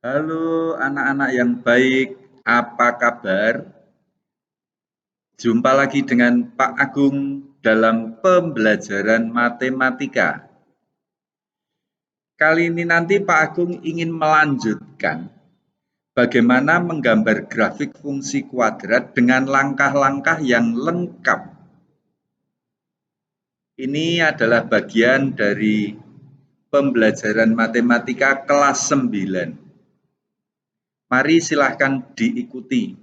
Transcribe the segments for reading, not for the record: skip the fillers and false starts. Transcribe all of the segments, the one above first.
Halo anak-anak yang baik, apa kabar? Jumpa lagi dengan Pak Agung dalam pembelajaran matematika. Kali ini nanti Pak Agung ingin melanjutkan bagaimana menggambar grafik fungsi kuadrat dengan langkah-langkah yang lengkap. Ini adalah bagian dari pembelajaran matematika kelas 9. Mari silahkan diikuti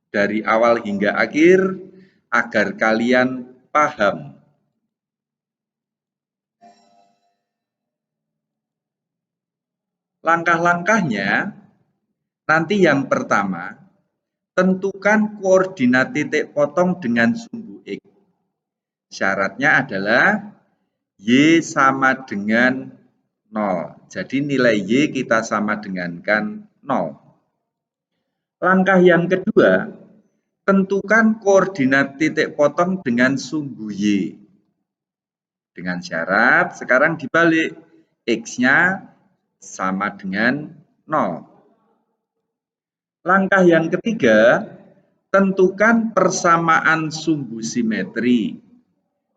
dari awal hingga akhir agar kalian paham. Langkah-langkahnya, nanti yang pertama, tentukan koordinat titik potong dengan sumbu X. Syaratnya adalah Y sama dengan 0. Jadi nilai Y kita sama dengankan 0. Langkah yang kedua, tentukan koordinat titik potong dengan sumbu Y. Dengan syarat, sekarang dibalik, X-nya sama dengan 0. Langkah yang ketiga, tentukan persamaan sumbu simetri.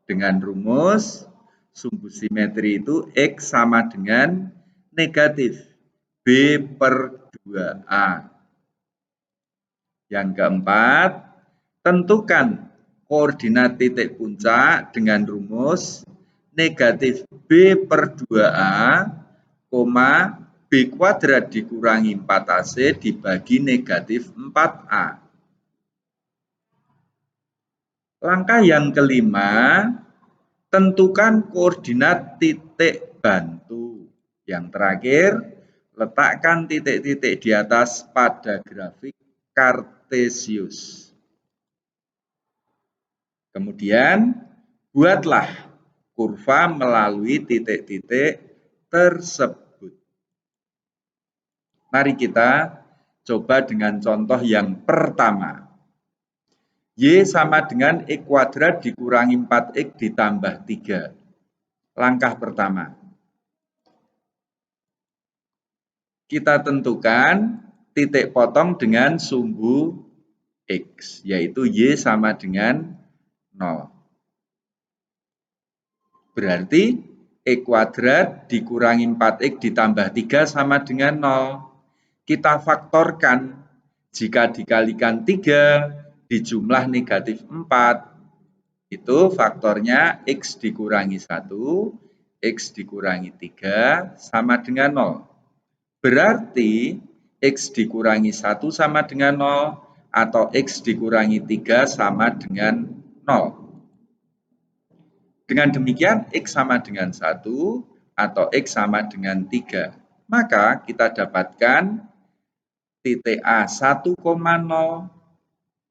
Dengan rumus, sumbu simetri itu X sama dengan negatif B per 2A. Yang keempat, tentukan koordinat titik puncak dengan rumus negatif B per 2A, B kuadrat dikurangi 4AC dibagi negatif 4A. Langkah yang kelima, tentukan koordinat titik bantu. Yang terakhir, letakkan titik-titik di atas pada grafik Kartesius. Kemudian, buatlah kurva melalui titik-titik tersebut. Mari kita coba dengan contoh yang pertama. Y sama dengan X kuadrat dikurangi 4X ditambah 3. Langkah pertama. Kita tentukan titik potong dengan sumbu X, yaitu Y sama dengan 0. Berarti X kuadrat dikurangi 4X ditambah 3 sama dengan 0. Kita faktorkan, jika dikalikan 3 dijumlah negatif 4, itu faktornya X dikurangi 1, X dikurangi 3 sama dengan 0. Berarti X dikurangi 1 sama dengan 0 atau X dikurangi 3 sama dengan 0. Dengan demikian X sama dengan 1 atau X sama dengan 3. Maka kita dapatkan titik A 1,0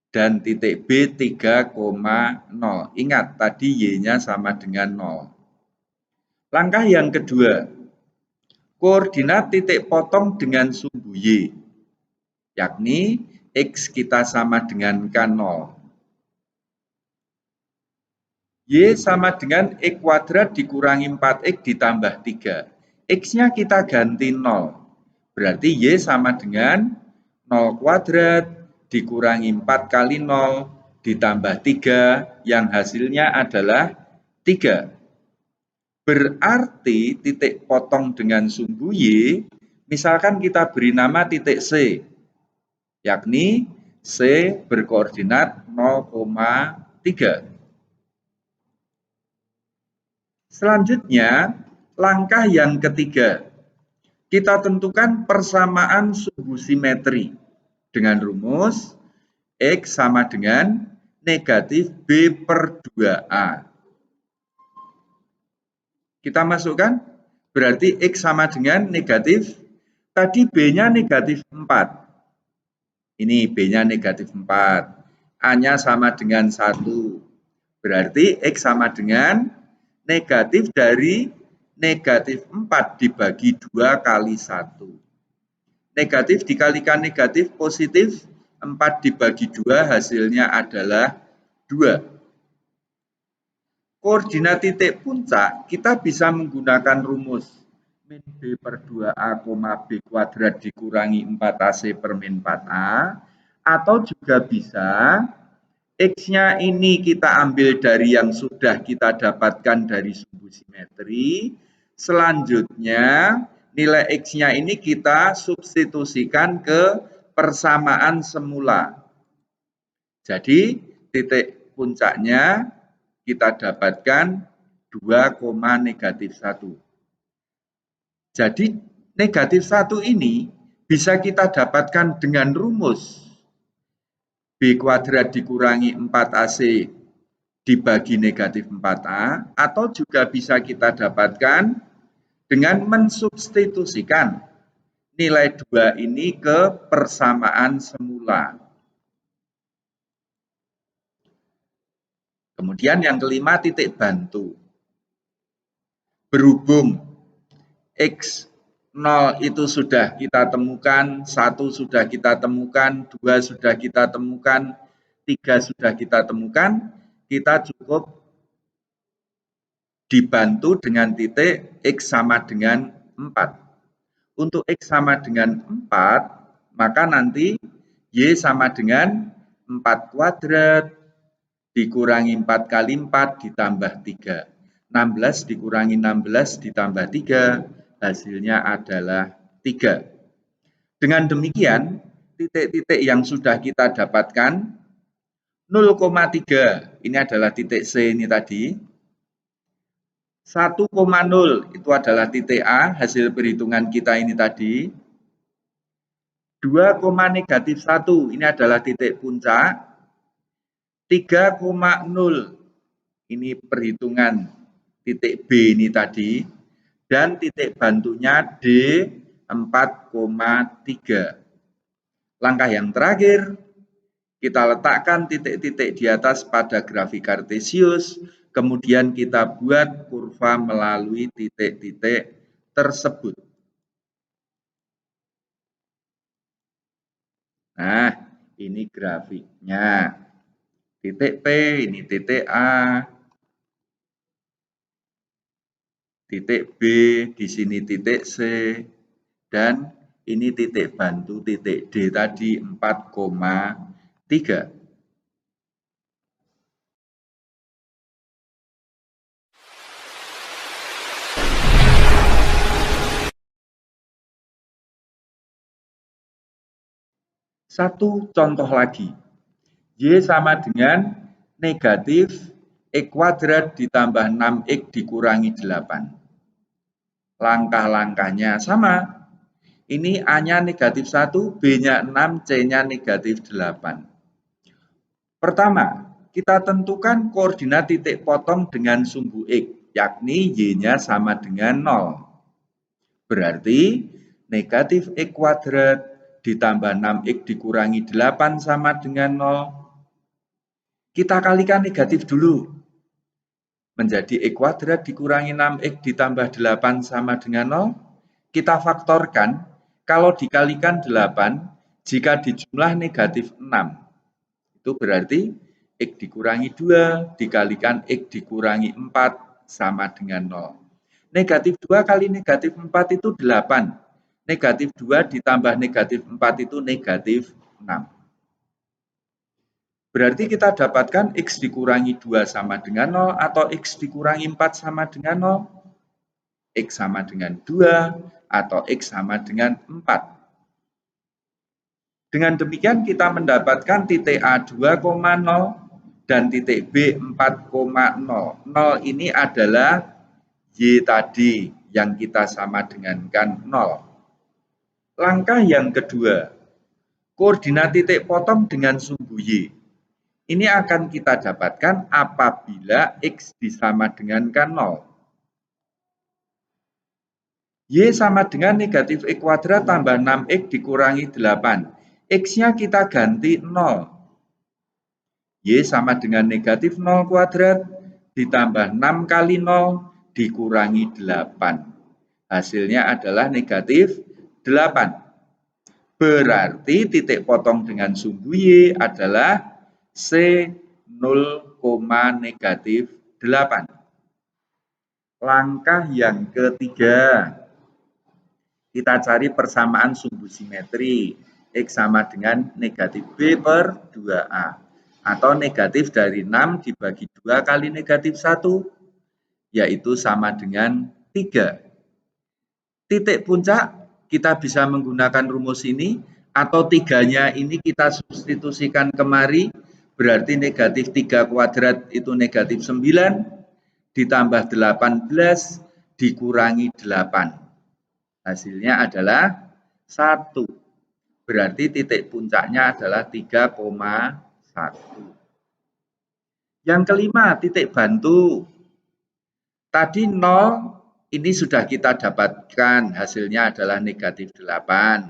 dan titik B 3,0. Ingat tadi Y-nya sama dengan 0. Langkah yang kedua, koordinat titik potong dengan sumbu Y, yakni X kita sama dengan 0. Y sama dengan X kuadrat dikurangi 4X ditambah 3. X-nya kita ganti 0. Berarti Y sama dengan 0 kuadrat dikurangi 4 kali 0 ditambah 3 yang hasilnya adalah 3. Berarti titik potong dengan sumbu Y, misalkan kita beri nama titik C, yakni C berkoordinat 0,3. Selanjutnya, langkah yang ketiga, kita tentukan persamaan sumbu simetri dengan rumus X sama dengan negatif B per 2A. Kita masukkan, berarti X sama dengan negatif, tadi B-nya negatif 4. Ini B-nya negatif 4. A-nya sama dengan 1. Berarti X sama dengan negatif dari negatif 4 dibagi 2 kali 1. Negatif dikalikan negatif positif, 4 dibagi 2 hasilnya adalah 2. Koordinat titik puncak kita bisa menggunakan rumus min B per 2A, B kuadrat dikurangi 4AC per min 4A. Atau juga bisa X-nya ini kita ambil dari yang sudah kita dapatkan dari sumbu simetri. Selanjutnya nilai X-nya ini kita substitusikan ke persamaan semula. Jadi titik puncaknya kita dapatkan 2,-1. Jadi negatif 1 ini bisa kita dapatkan dengan rumus B kuadrat dikurangi 4AC dibagi negatif 4A, atau juga bisa kita dapatkan dengan mensubstitusikan nilai 2 ini ke persamaan semula. Kemudian yang kelima, titik bantu. Berhubung X0 itu sudah kita temukan, 1 sudah kita temukan, 2 sudah kita temukan, 3 sudah kita temukan, kita cukup dibantu dengan titik X sama dengan 4. Untuk X sama dengan 4, maka nanti Y sama dengan 4 kuadrat dikurangi 4 kali 4 ditambah 3. 16 dikurangi 16 ditambah 3, hasilnya adalah 3. Dengan demikian, titik-titik yang sudah kita dapatkan, 0,3 ini adalah titik C ini tadi, 1,0 itu adalah titik A, hasil perhitungan kita ini tadi, 2,-1 ini adalah titik puncak, 3,0 ini perhitungan titik B ini tadi, dan titik bantunya D 4,3. Langkah yang terakhir, kita letakkan titik-titik di atas pada grafik kartesius, kemudian kita buat kurva melalui titik-titik tersebut. Nah, ini grafiknya. Titik P, ini titik A, titik B, di sini titik C, dan ini titik bantu titik D tadi 4,3. Satu contoh lagi, Y sama dengan negatif X kuadrat ditambah 6X dikurangi 8. Langkah-langkahnya sama. Ini A-nya negatif 1, B-nya 6, C-nya negatif 8. Pertama, kita tentukan koordinat titik potong dengan sumbu X, yakni Y-nya sama dengan 0. Berarti negatif X kuadrat ditambah 6X dikurangi 8 sama dengan 0. Kita kalikan negatif dulu. Menjadi X kuadrat dikurangi 6X ditambah 8 sama dengan 0. Kita faktorkan, kalau dikalikan 8, jika dijumlah negatif 6. Itu berarti X dikurangi 2 dikalikan X dikurangi 4 sama dengan 0. Negatif 2 kali negatif 4 itu 8. Negatif 2 ditambah negatif 4 itu negatif 6. Berarti kita dapatkan X dikurangi 2 sama dengan 0 atau X dikurangi 4 sama dengan 0. X sama dengan 2 atau X sama dengan 4. Dengan demikian kita mendapatkan titik A 2,0 dan titik B 4,0. 0 ini adalah Y tadi yang kita sama dengankan 0. Langkah yang kedua, koordinat titik potong dengan sumbu Y. Ini akan kita dapatkan apabila X disama dengankan 0. Y sama dengan negatif X kuadrat tambah 6X dikurangi 8. X-nya kita ganti 0. Y sama dengan negatif 0 kuadrat ditambah 6 kali 0 dikurangi 8. Hasilnya adalah negatif 8. Berarti titik potong dengan sumbu Y adalah C 0,-8. Langkah yang ketiga, Kita cari persamaan sumbu simetri. X sama dengan negatif B per 2A. Atau negatif dari 6 dibagi 2 kali negatif 1, yaitu sama dengan 3. Titik puncak kita bisa menggunakan rumus ini, atau 3-nya ini kita substitusikan kemari, berarti negatif 3 kuadrat itu negatif 9, ditambah 18 dikurangi 8. Hasilnya adalah 1. Berarti titik puncaknya adalah 3,1. Yang kelima, titik bantu. Tadi 0 ini sudah kita dapatkan, hasilnya adalah negatif 8,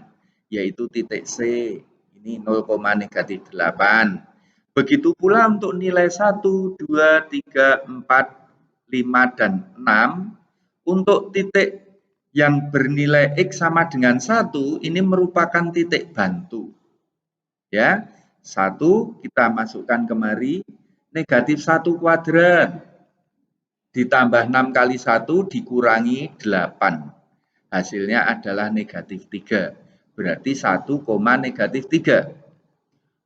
yaitu titik C. Ini 0, negatif 8. Begitu pula untuk nilai 1, 2, 3, 4, 5, dan 6. Untuk titik yang bernilai X sama dengan 1, ini merupakan titik bantu. Ya, 1 kita masukkan kemari, negatif 1 kuadrat, ditambah 6 kali 1 dikurangi 8. Hasilnya adalah negatif 3. Berarti 1, negatif 3.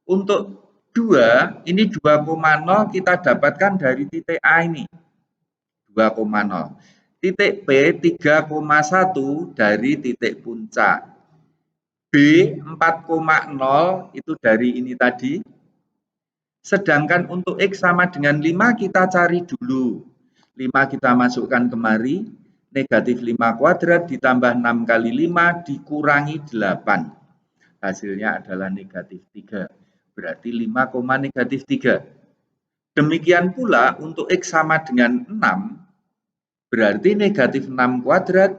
Untuk 2, ini 2,0 kita dapatkan dari titik A ini. 2,0. Titik P 3,1 dari titik puncak. B 4,0 itu dari ini tadi. Sedangkan untuk X sama dengan 5 kita cari dulu. 5 kita masukkan kemari. Negatif 5 kuadrat ditambah 6 kali 5 dikurangi 8. Hasilnya adalah negatif 3. Berarti 5, negatif 3. Demikian pula untuk X sama dengan 6. Berarti negatif 6 kuadrat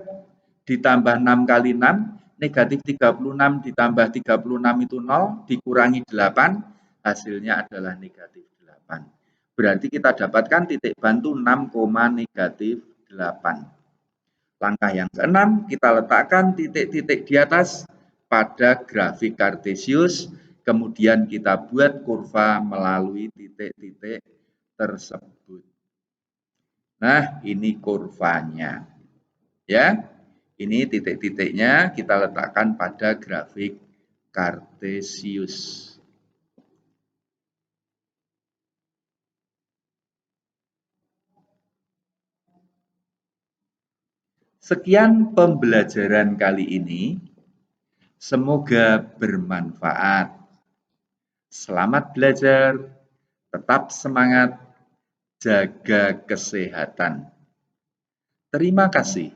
ditambah 6 kali 6, negatif 36 ditambah 36 itu 0, dikurangi 8, hasilnya adalah negatif 8. Berarti kita dapatkan titik bantu 6, negatif 8. Langkah yang keenam, kita letakkan titik-titik di atas pada grafik Kartesius, kemudian kita buat kurva melalui titik-titik tersebut. Nah, ini kurvanya. Ya, ini titik-titiknya kita letakkan pada grafik Kartesius. Sekian pembelajaran kali ini. Semoga bermanfaat. Selamat belajar, tetap semangat, jaga kesehatan. Terima kasih.